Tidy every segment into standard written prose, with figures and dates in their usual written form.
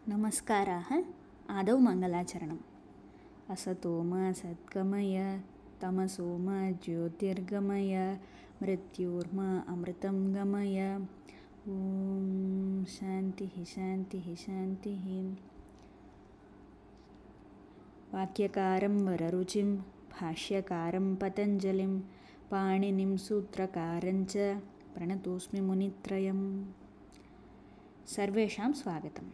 नमस्काराः। आदौ मङ्गलाचरणम्। असतो मा सद्गमय तमसो मा ज्योतिर्गमय मृत्योर्मा अमृतं गमय। ॐ शान्तिः शान्तिः शान्तिः। वाक्यकारं वररुचिं भाष्यकारं पतञ्जलिं पाणिनिं सूत्रकारं च प्रणतोऽस्मि मुनित्रयम्। सर्वेषां स्वागतम्।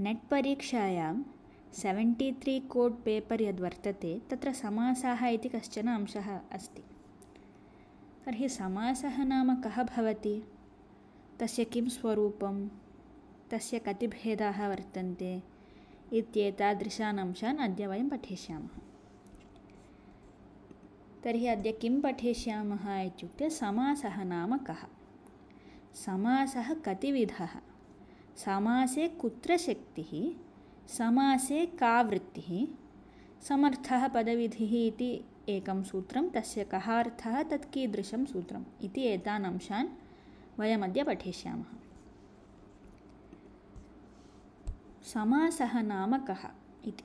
नेट् परीक्षायां 73 कोड् पेपर् यद्वर्तते तत्र समासः इति कश्चन अंशः अस्ति। तर्हि समासः नाम कः भवति, तस्य किं स्वरूपं, तस्य कति भेदाः वर्तन्ते इत्येतादृशान् अंशान् अद्य वयं पठिष्यामः। तर्हि अद्य किं पठिष्यामः इत्युक्ते समासः नाम कः, समासः कतिविधः, समासे कुत्र शक्तिः, समासे का वृत्तिः, समर्थः पदविधिः इति एकं सूत्रं, तस्य कः अर्थः, तत् कीदृशं सूत्रम् इति एतान् अंशान् वयमद्य पठिष्यामः। समासः नाम कः इति।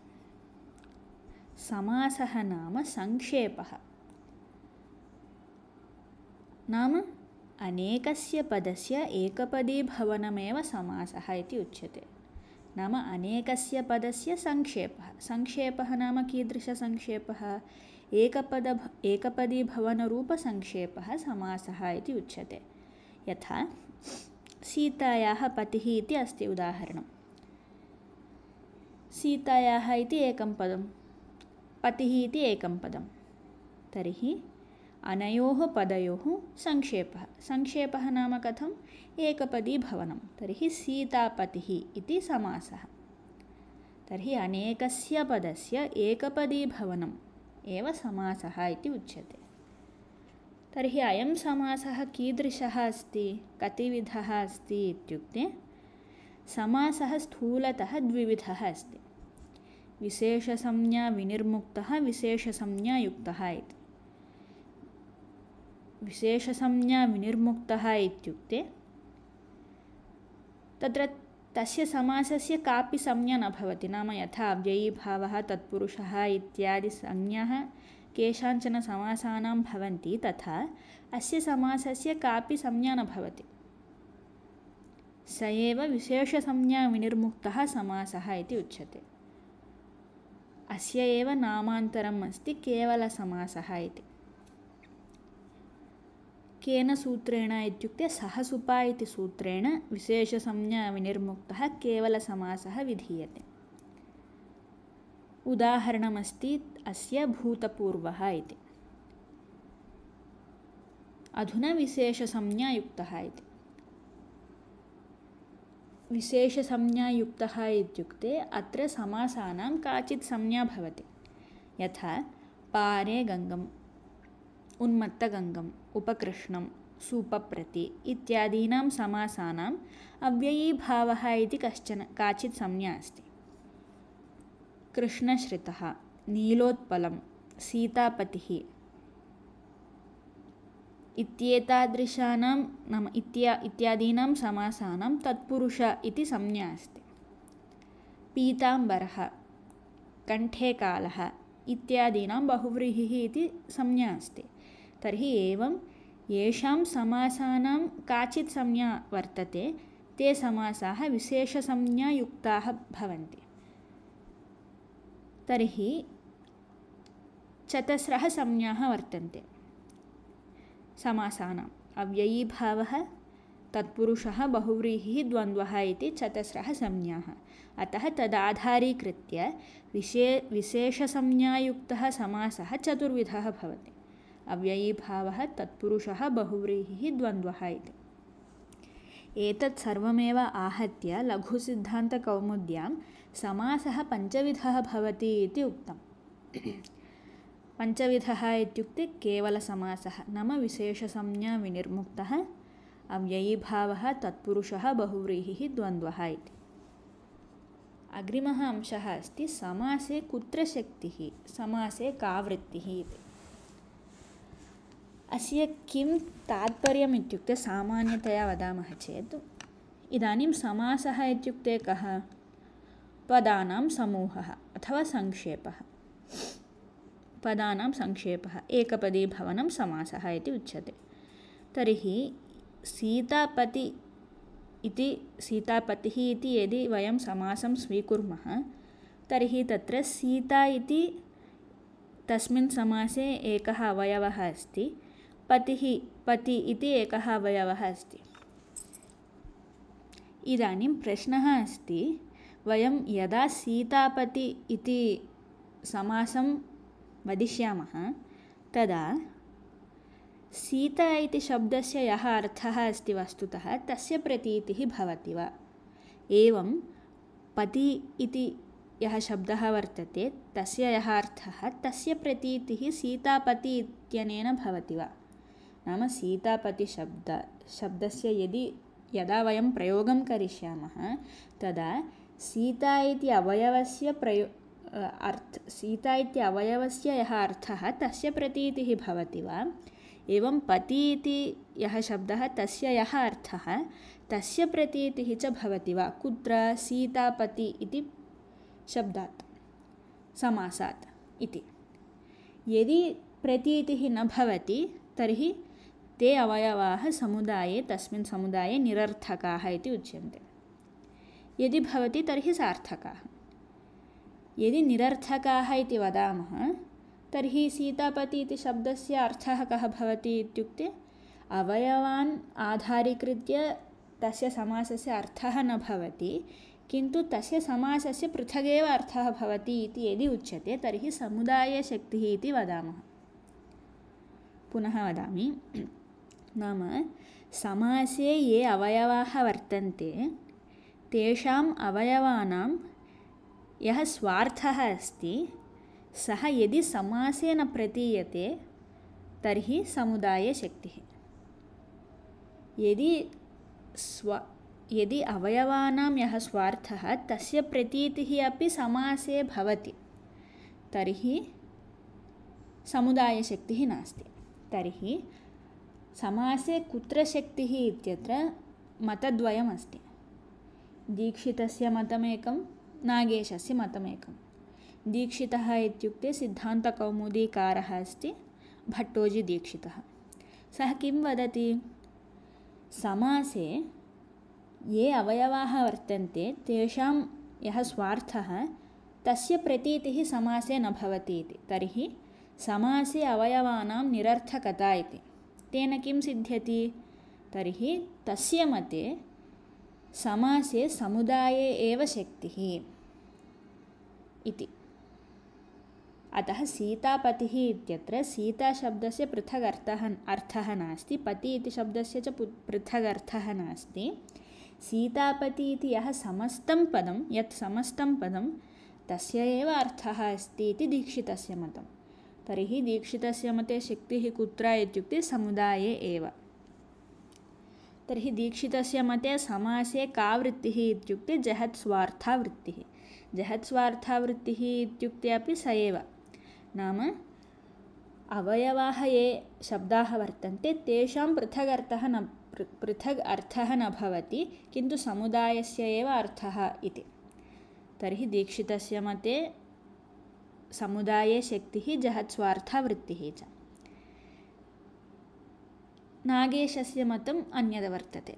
समासः नाम संक्षेपः, नाम अनेकस्य पदस्य एकपदीभवनमेव समासः इति उच्यते। नाम अनेकस्य पदस्य संक्षेपः। संक्षेपः नाम कीदृशसंक्षेपः, एकपदीभवनरूपसंक्षेपः समासः इति उच्यते। यथा सीतायाः पतिः इति अस्ति उदाहरणं। सीतायाः इति एकं पदं, पतिः इति एकं पदं। तर्हि अनयोः पदयोः संक्षेपः। संक्षेपः नाम कथम्, एकपदीभवनं। तर्हि सीतापतिः इति समासः। तर्हि अनेकस्य पदस्य एकपदीभवनम् एव समासः इति उच्यते। तर्हि अयं समासः कीदृशः अस्ति, कतिविधः अस्ति इत्युक्ते समासः स्थूलतः द्विविधः अस्ति। विशेषसंज्ञा विनिर्मुक्तः, विशेषसंज्ञायुक्तः इति। विशेषसंज्ञा विनिर्मुक्तः इत्युक्ते तत्र तस्य समासस्य कापि संज्ञा न भवति। नाम यथा अव्ययीभावः, तत्पुरुषः इत्यादि संज्ञाः केषाञ्चन समासानां भवन्ति, तथा अस्य समासस्य कापि संज्ञा न भवति। स एव विशेषसंज्ञा विनिर्मुक्तः समासः इति उच्यते। अस्य एव नामान्तरम् अस्ति केवलसमासः इति। केन सूत्रेण इत्युक्ते सहसुपा इति सूत्रेण विशेषसंज्ञा विनिर्मुक्तः केवलसमासः विधीयते। उदाहरणमस्ति अस्य भूतपूर्वः इति। अधुना विशेषसंज्ञायुक्तः इति। विशेषसंज्ञायुक्तः इत्युक्ते अत्र समासानां काचित् संज्ञा भवति। यथा पारे गङ्गम्, उन्मत्तगङ्गम्, उपकृष्णं, सूपप्रति इत्यादीनां समासानाम् अव्ययीभावः इति काचित् संज्ञा अस्ति। कृष्णश्रितः, नीलोत्पलं, सीतापतिः इत्येतादृशानां नाम इत्यादीनां समासानां तत्पुरुष इति संज्ञा अस्ति। पीताम्बरः, कण्ठे कालः इत्यादीनां बहुव्रीहिः इति संज्ञा अस्ति। तर्हि एवं येषां समासानां काचित् संज्ञा वर्तते ते समासाः विशेषसंज्ञायुक्ताः भवन्ति। तर्हि चतस्रः संज्ञाः वर्तन्ते समासानाम्। अव्ययीभावः, तत्पुरुषः, बहुव्रीहिः, द्वन्द्वः इति चतस्रः संज्ञाः। अतः तदाधारीकृत्य विशेषसंज्ञायुक्तः समासः चतुर्विधः भवति। अव्ययीभावः, तत्पुरुषः, बहुव्रीहिः, द्वन्द्वः इति। एतत् सर्वमेव आहत्य लघुसिद्धान्तकौमुद्यां समासः पञ्चविधः भवति इति उक्तम्। पञ्चविधः इत्युक्ते केवलसमासः नाम विशेषसंज्ञा विनिर्मुक्तः, अव्ययीभावः, तत्पुरुषः, बहुव्रीहिः, द्वन्द्वः इति। अग्रिमः अंशः अस्ति समासे कुत्र शक्तिः, समासे का वृत्तिः इति। अस्य किं तात्पर्यम् इत्युक्ते सामान्यतया वदामः चेत् इदानीं समासः इत्युक्ते कः? पदानां समूहः अथवा संक्षेपः। पदानां संक्षेपः, एकपदीभवनं समासः इति उच्यते। तर्हि सीतापतिः इति यदि वयं समासं स्वीकुर्मः तर्हि तत्र सीता इति तस्मिन् समासे एकः अवयवः अस्ति, पति इति एकः अवयवः अस्ति। इदानीं प्रश्नः अस्ति, वयं यदा सीतापति इति समासं वदिष्यामः तदा सीता इति शब्दस्य यः अर्थः अस्ति वस्तुतः तस्य प्रतीतिः भवति वा? एवं पति इति यः शब्दः वर्तते तस्य यः अर्थः तस्य प्रतीतिः सीतापति इत्यनेन भवति वा? नाम सीतापतिशब्दस्य यदा वयं प्रयोगं करिष्यामः तदा सीता इति अवयवस्य यः अर्थः तस्य प्रतीतिः भवति वा? एवं पति इति यः शब्दः तस्य यः अर्थः तस्य प्रतीतिः च भवति वा? कुत्र? सीतापति इति शब्दात्, समासात् इति। यदि प्रतीतिः न भवति तर्हि ते अवयवाः समुदाये तस्मिन् समुदाये निरर्थकाः इति उच्यन्ते। यदि भवति तर्हि सार्थकाः। यदि निरर्थकाः इति वदामः तर्हि सीतापति इति शब्दस्य अर्थः कः भवति इत्युक्ते अवयवान् आधारीकृत्य तस्य समासस्य अर्थः न भवति, किन्तु तस्य समासस्य पृथगेव अर्थः भवति इति यदि उच्यते तर्हि समुदायशक्तिः इति वदामः। पुनः वदामि, नाम समासे ये अवयवाः वर्तन्ते तेषाम् अवयवानां यः स्वार्थः अस्ति सः यदि समासे न प्रतीयते तर्हि समुदायशक्तिः। यदि अवयवानां यः स्वार्थः तस्य प्रतीतिः अपि समासे भवति तर्हि समुदायशक्तिः नास्ति। तर्हि समासे कुत्र शक्तिः इत्यत्र मतद्वयमस्ति। दीक्षितस्य मतमेकं, नागेशस्य मतमेकं। दीक्षितः इत्युक्ते सिद्धान्तकौमुदीकारः अस्ति, भट्टोजिदीक्षितः। सः किं वदति? समासे ये अवयवाः वर्तन्ते तेषां यः स्वार्थः तस्य प्रतीतिः समासे न भवति इति। तर्हि समासे अवयवानां निरर्थकता इति। तेन किं सिद्ध्यति? तर्हि तस्य मते समासे समुदाये एव शक्तिः इति। अतः सीतापतिः इत्यत्र सीताशब्दस्य पृथग् अर्थः नास्ति, पति इति शब्दस्य च पृथग् अर्थः नास्ति। सीतापति इति यत् समस्तं पदं तस्य एव अर्थः अस्ति इति दीक्षितस्य मतं। तर्हि दीक्षितस्य मते शक्तिः कुत्र इत्युक्ते समुदाये एव। तर्हि दीक्षितस्य मते समासे का वृत्तिः इत्युक्ते जहत्स्वार्था वृत्तिः। जहत्स्वार्था वृत्तिः इत्युक्ते अपि स एव, नाम अवयवाः ये शब्दाः वर्तन्ते तेषां पृथग् अर्थः न भवति, किन्तु समुदायस्य एव अर्थः इति। तर्हि दीक्षितस्य मते समुदाये शक्तिः जहत्स्वार्था वृत्तिः च। नागेशस्य मतम् अन्यद् वर्तते।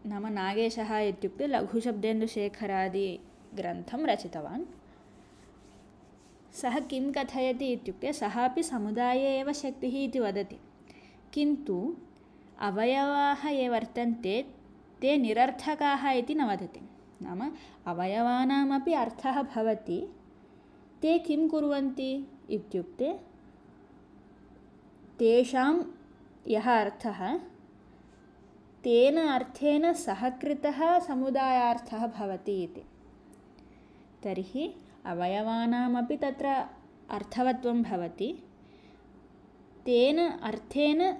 नाम नागेशः इत्युक्ते लघुशब्देन्दुशेखरादिग्रन्थं रचितवान्। सः किं कथयति इत्युक्ते सः अपि समुदाये एव शक्तिः इति वदति, किन्तु अवयवाः ये वर्तन्ते ते निरर्थकाः इति न वदति। नाम अवयवानामपि अर्थः भवति, ते किं कुर्वन्ति इत्युक्ते तेषां यः अर्थः तेन अर्थेन सहकृतः समुदायार्थः भवति इति। तर्हि अवयवानामपि तत्र अर्थवत्वं भवति, तेन अर्थेन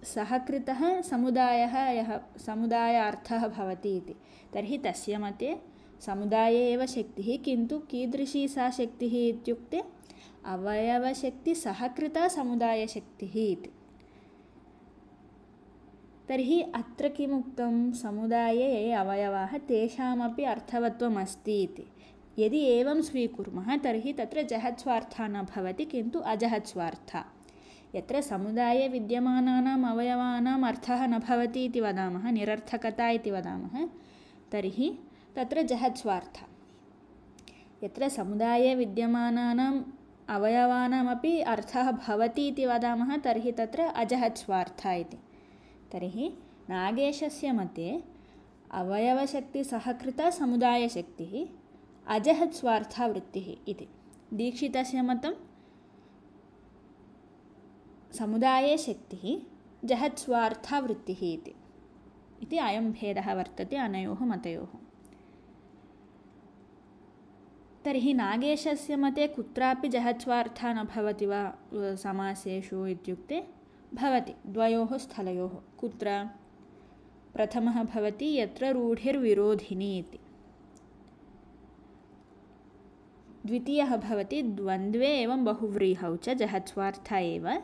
सहकृतः समुदायार्थः भवति इति। तर्हि तस्य मते समुदाये एव शक्तिः, किन्तु कीदृशी सा शक्तिः इत्युक्ते अवयवशक्तिसहकृता समुदायशक्तिः इति। तर्हि अत्र किमुक्तं समुदाये ये अवयवाः तेषामपि अर्थवत्वम् अस्ति इति। यदि एवं स्वीकुर्मः तर्हि तत्र जहत्स्वार्था न भवति किन्तु अजहत्स्वार्था। यत्र समुदाये विद्यमानानाम् अवयवानाम् अर्थः न भवति इति वदामः, निरर्थकता इति वदामः, तर्हि तत्र जहत्स्वार्था। यत्र समुदाये विद्यमानानाम् अवयवानामपि अर्थः भवति इति वदामः तर्हि तत्र अजहत्स्वार्था इति। तर्हि नागेशस्य मते अवयवशक्तिसहकृता समुदायशक्तिः अजहत्स्वार्था वृत्तिः इति। दीक्षितस्य मतं समुदाये शक्तिः जहत्स्वार्था वृत्तिः इति अयं भेदः वर्तते अनयोः मतयोः। तर्हि नागेशस्य मते कुत्रापि जहत्स्वार्था न भवति वा समासेषु इत्युक्ते भवति, द्वयोः स्थलयोः। कुत्र? प्रथमः भवति यत्र रूढिर्विरोधिनी इति। द्वितीयः भवति द्वन्द्वे एवं बहुव्रीहौ च जहत्स्वार्था एव।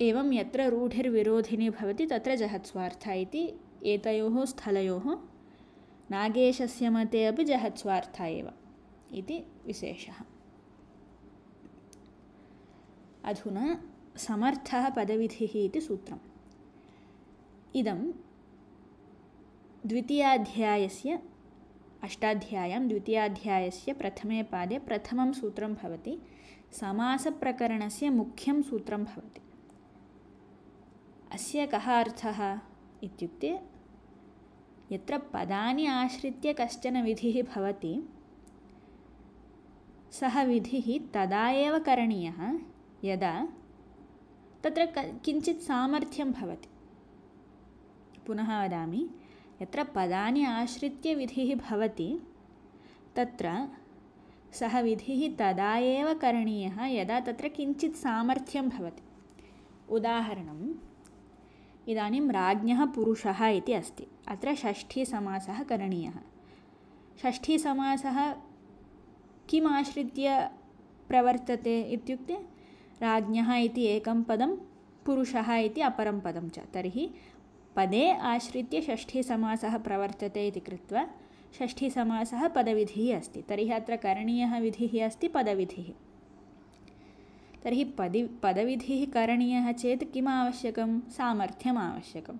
एवं यत्र रूढिर्विरोधिनी भवति तत्र जहत्स्वार्था इति। एतयोः स्थलयोः नागेशस्य मते अपि जहत्स्वार्था एव इति विशेषः। अधुना समर्थः पदविधिः इति सूत्रम्। इदं द्वितीयाध्यायस्य अष्टाध्याय्यां द्वितीयाध्यायस्य प्रथमे पादे प्रथमं सूत्रं भवति। समासप्रकरणस्य मुख्यं सूत्रं भवति। अस्य कः अर्थः इत्युक्ते यत्र पदानि आश्रित्य कश्चन विधिः भवति सः विधिः तदा एव करणीयः यदा तत्र किञ्चित् सामर्थ्यं भवति। पुनः वदामि, यत्र पदानि आश्रित्य विधिः भवति तत्र सः विधिः तदा एव करणीयः यदा तत्र किञ्चित् सामर्थ्यं भवति। उदाहरणम्, इदानीं राज्ञः पुरुषः इति अस्ति। अत्र षष्ठीसमासः करणीयः। षष्ठीसमासः किम् आश्रित्य प्रवर्तते इत्युक्ते राज्ञः इति एकं पदं, पुरुषः इति अपरं पदं च। तर्हि पदे आश्रित्य षष्ठीसमासः प्रवर्तते इति कृत्वा षष्ठीसमासः पदविधिः अस्ति। तर्हि अत्र करणीयः विधिः अस्ति पदविधिः। तर्हि पदविधिः करणीयः चेत् किम् आवश्यकं? सामर्थ्यम् आवश्यकं।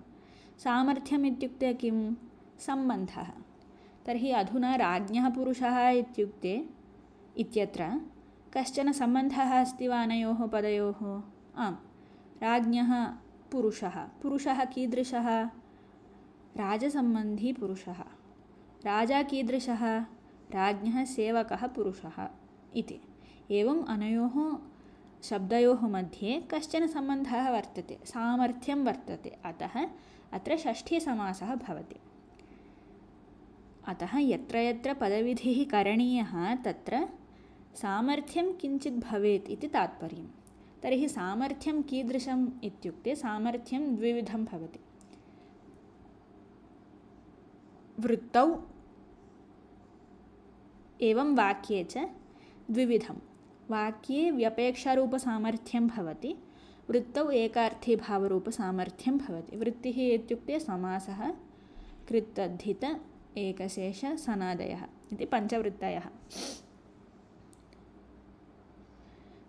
सामर्थ्यम् इत्युक्ते किं? सम्बन्धः। तर्हि अधुना राज्ञः पुरुषः इत्युक्ते इत्यत्र कश्चन सम्बन्धः अस्ति वा अनयोः पदयोः? आम्, राज्ञः पुरुषः। पुरुषः कीदृशः? राजसम्बन्धी पुरुषः। राजा कीदृशः? राज्ञः सेवकः पुरुषः इति। एवम् अनयोः शब्दयोः मध्ये कश्चन सम्बन्धः वर्तते, सामर्थ्यं वर्तते। अतः अत्र षष्ठीसमासः भवति। अतः यत्र यत्र पदविधिः करणीयः तत्र सामर्थ्यं किञ्चित् भवेत् इति तात्पर्यं। तर्हि सामर्थ्यं कीदृशम् इत्युक्ते सामर्थ्यं द्विविधं भवति। वृत्तौ एवं वाक्ये च द्विविधं। वाक्ये व्यपेक्षारूपसामर्थ्यं भवति, वृत्तौ एकार्थीभावरूपसामर्थ्यं भवति। वृत्तिः इत्युक्ते समासः, कृत्तद्धित, एकशेष, सनादयः इति पञ्चवृत्तयः।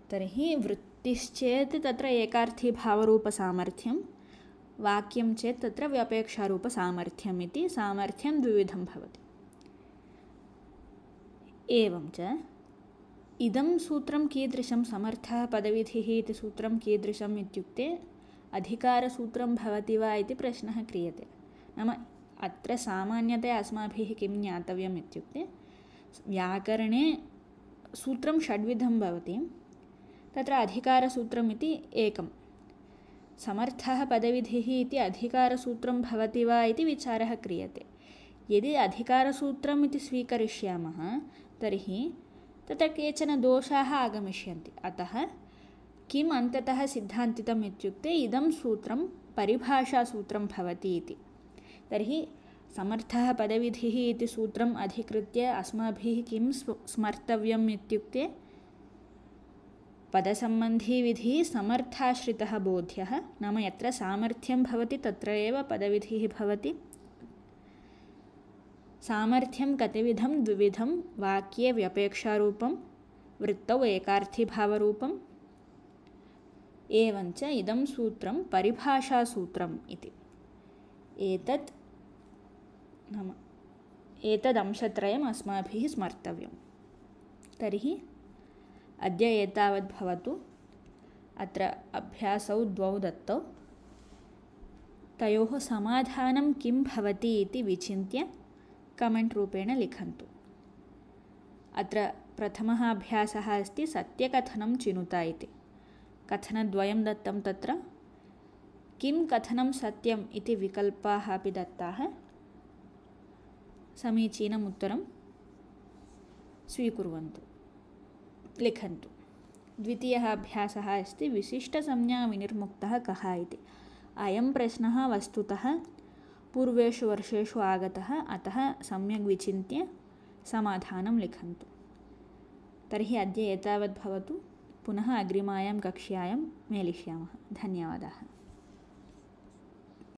तर्हि वृत्तिश्चेत् तत्र एकार्थीभावरूपसामर्थ्यं, वाक्यं चेत् तत्र व्यपेक्षारूपसामर्थ्यम् इति सामर्थ्यं द्विविधं भवति। एवं च इदं सूत्रं कीदृशं? समर्थः पदविधिः इति सूत्रं कीदृशम् इत्युक्ते अधिकारसूत्रं भवति वा इति प्रश्नः क्रियते। नाम अत्र सामान्यतया अस्माभिः किं ज्ञातव्यम् इत्युक्ते व्याकरणे सूत्रं षड्विधं भवति। तत्र अधिकारसूत्रम् इति एकं। समर्थः पदविधिः इति अधिकारसूत्रं भवति वा इति विचारः क्रियते। यदि अधिकारसूत्रम् इति स्वीकरिष्यामः तर्हि तत्र केचन दोषाः आगमिष्यन्ति। अतः किम् अन्ततः सिद्धान्तितम् इत्युक्ते इदं सूत्रं परिभाषासूत्रं भवति इति। तर्हि समर्थः पदविधिः इति सूत्रम् अधिकृत्य अस्माभिः किं स्मर्तव्यम् इत्युक्ते पदसम्बन्धीविधिः समर्थाश्रितः बोध्यः, नाम यत्र सामर्थ्यं भवति तत्र एव पदविधिः भवति। सामर्थ्यं कतिविधं द्विविधं, वाक्ये व्यपेक्षारूपं, वृत्तौ एकार्थीभावरूपम्। एवञ्च इदं सूत्रं परिभाषासूत्रम् इति। एतदंशत्रयम् अस्माभिः स्मर्तव्यं। तर्हि अद्य एतावत् भवतु। अत्र अभ्यासौ द्वौ दत्तौ, तयोः समाधानं किं भवति इति विचिन्त्य कमेण्ट् रूपेण लिखन्तु। अत्र प्रथमः अभ्यासः अस्ति सत्यकथनं चिनुत इति। कथनद्वयं दत्तं, तत्र किं कथनं सत्यम् इति विकल्पाः अपि दत्ताः। समीचीनम् उत्तरं स्वीकुर्वन्तु, लिखन्तु। द्वितीयः अभ्यासः अस्ति विशिष्टसंज्ञाविनिर्मुक्तः कः इति। अयं प्रश्नः वस्तुतः पूर्वेषु वर्षेषु आगतः, अतः सम्यक् विचिन्त्य समाधानं लिखन्तु। तर्हि अद्य एतावत् भवतु। पुनः अग्रिमायां कक्ष्यायां मेलिष्यामः। धन्यवादाः।